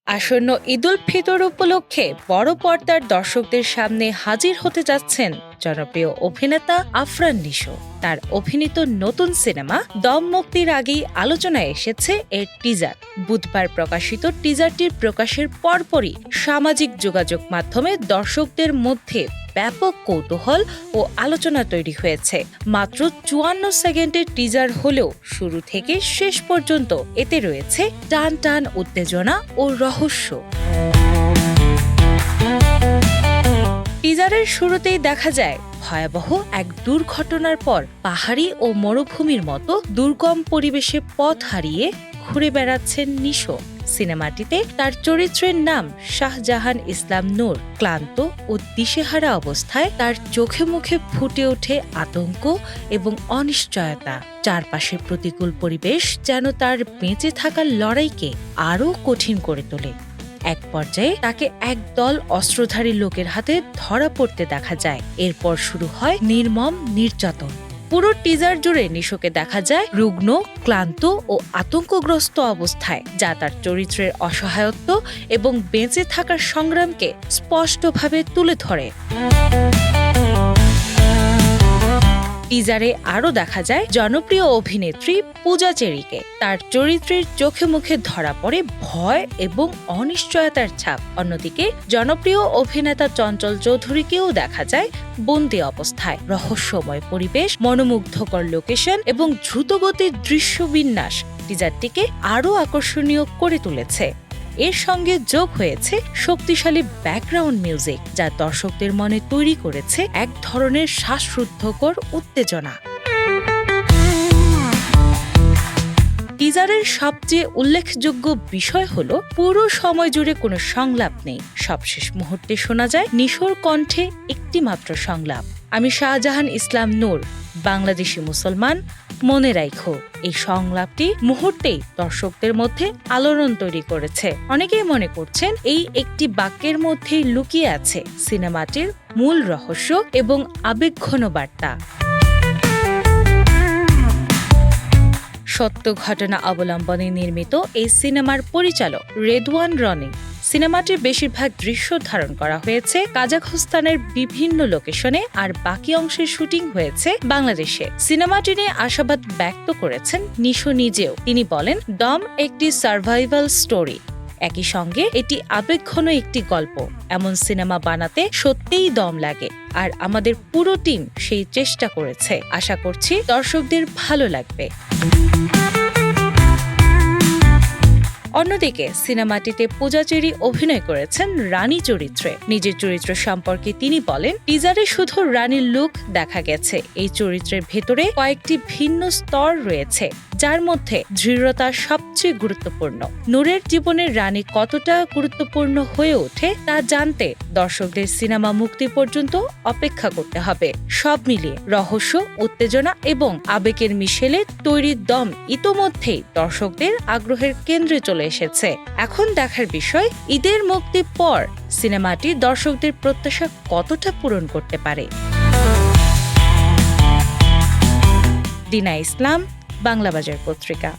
আসন্ন ঈদুল ফিতর উপলক্ষে বড় পর্দার দর্শকদের সামনে হাজির হতে যাচ্ছেন জনপ্রিয় অভিনেতা আফরান নিশো। তার অভিনীত নতুন সিনেমা দম মুক্তির আগেই আলোচনায় এসেছে এর টিজার। বুধবার প্রকাশিত টিজারটির প্রকাশের পরপরই সামাজিক যোগাযোগ মাধ্যমে দর্শকদের মধ্যে ব্যাপক কৌতূহল ও আলোচনা তৈরি হয়েছে। মাত্র ৫৪ সেকেন্ডের টিজার হলেও শুরু থেকে শেষ পর্যন্ত এতে রয়েছে টান টান উত্তেজনা ও রহস্য। টিজারের শুরুতেই দেখা যায় ভয়াবহ এক দুর্ঘটনার পর পাহাড়ি ও মরুভূমির মতো দুর্গম পরিবেশে পথ হারিয়ে ঘুরে বেড়াচ্ছেন নিশো। সিনেমাটিতে তার চরিত্রের নাম শাহজাহান ইসলাম নূর। ক্লান্ত ও দিশেহারা অবস্থায় তার চোখে মুখে ফুটে ওঠে আতঙ্ক এবং অনিশ্চয়তা। চারপাশের প্রতিকূল পরিবেশ যেন তার বেঁচে থাকার লড়াইকে আরও কঠিন করে তোলে। এক পর্যায়ে তাকে একদল অস্ত্রধারী লোকের হাতে ধরা পড়তে দেখা যায়। এরপর শুরু হয় নির্মম নির্যাতন। পুরো টিজার জুড়ে নিশোকে দেখা যায় রুগ্ন, ক্লান্ত ও আতঙ্কগ্রস্ত অবস্থায়, যা তার চরিত্রের অসহায়ত্ব এবং বেঁচে থাকার সংগ্রামকে স্পষ্টভাবে তুলে ধরে। টিজারে আরও দেখা যায় জনপ্রিয় অভিনেত্রী পূজা চেরিকে। তার চরিত্রের চোখে মুখে ধরা পড়ে ভয় এবং অনিশ্চয়তার ছাপ। অন্যদিকে জনপ্রিয় অভিনেতা চঞ্চল চৌধুরীকেও দেখা যায় বন্দী অবস্থায়। রহস্যময় পরিবেশ, মনোমুগ্ধকর লোকেশন এবং দ্রুতগতির দৃশ্যবিন্যাস টিজারটিকে আরও আকর্ষণীয় করে তুলেছে। এর সঙ্গে যোগ হয়েছে শক্তিশালী ব্যাকগ্রাউন্ড মিউজিক, যা দর্শকদের মনে তৈরি করেছে এক ধরনের শ্বাসরুদ্ধকর উত্তেজনা। টিজারের সবচেয়ে উল্লেখযোগ্য বিষয় হলো পুরো সময় জুড়ে কোনো সংলাপ নেই। সবশেষ মুহূর্তে শোনা যায় নিশোর কণ্ঠে একটি মাত্র সংলাপ, আমি শাহজাহান ইসলাম নূর, বাংলাদেশি মুসলমান, মনে রাখো। এই সংলাপটি মুহূর্তেই দর্শকদের মধ্যে আলোড়ন তৈরি করেছে। অনেকেই মনে করছেন এই একটি বাক্যের মধ্যেই লুকিয়ে আছে সিনেমাটির মূল রহস্য এবং আবেগঘন বার্তা। সত্য ঘটনা অবলম্বনে নির্মিত এই সিনেমার পরিচালক রেদওয়ান রনি। সিনেমাটির বেশিরভাগ দৃশ্য ধারণ করা হয়েছে কাজাখস্তানের বিভিন্ন লোকেশনে, আর বাকি অংশের শুটিং হয়েছে বাংলাদেশে। সিনেমাটি নিয়ে আশাবাদ ব্যক্ত করেছেন নিশো নিজেও। তিনি বলেন, দম একটি সার্ভাইভাল স্টোরি, একই সঙ্গে এটি আবেগঘন একটি গল্প। এমন সিনেমা বানাতে সত্যিই দম লাগে, আর আমাদের পুরো টিম সেই চেষ্টা করেছে। আশা করছি দর্শকদের ভালো লাগবে। অন্যদিকে সিনেমাটিতে পূজা চেরি অভিনয় করেছেন রানী চরিত্রে। নিজের চরিত্র সম্পর্কে তিনি বলেন, টিজারে শুধু রানীর লুক দেখা গেছে। এই চরিত্রের ভেতরে কয়েকটি ভিন্ন স্তর রয়েছে, যার মধ্যে দৃঢ়তা সবচেয়ে গুরুত্বপূর্ণ। নূরের জীবনের রানী কতটা গুরুত্বপূর্ণ হয়ে ওঠে তা জানতে দর্শকদের সিনেমা মুক্তি পর্যন্ত অপেক্ষা করতে হবে। সব মিলিয়ে রহস্য, উত্তেজনা এবং আবেগের মিশেলে তৈরি দম ইতোমধ্যেই দর্শকদের আগ্রহের কেন্দ্রে চলে এসেছে। এখন দেখার বিষয়, ঈদের মুক্তির পর সিনেমাটি দর্শকদের প্রত্যাশা কতটা পূরণ করতে পারে। দিনা ইসলাম, বাংলা বাজার পত্রিকা।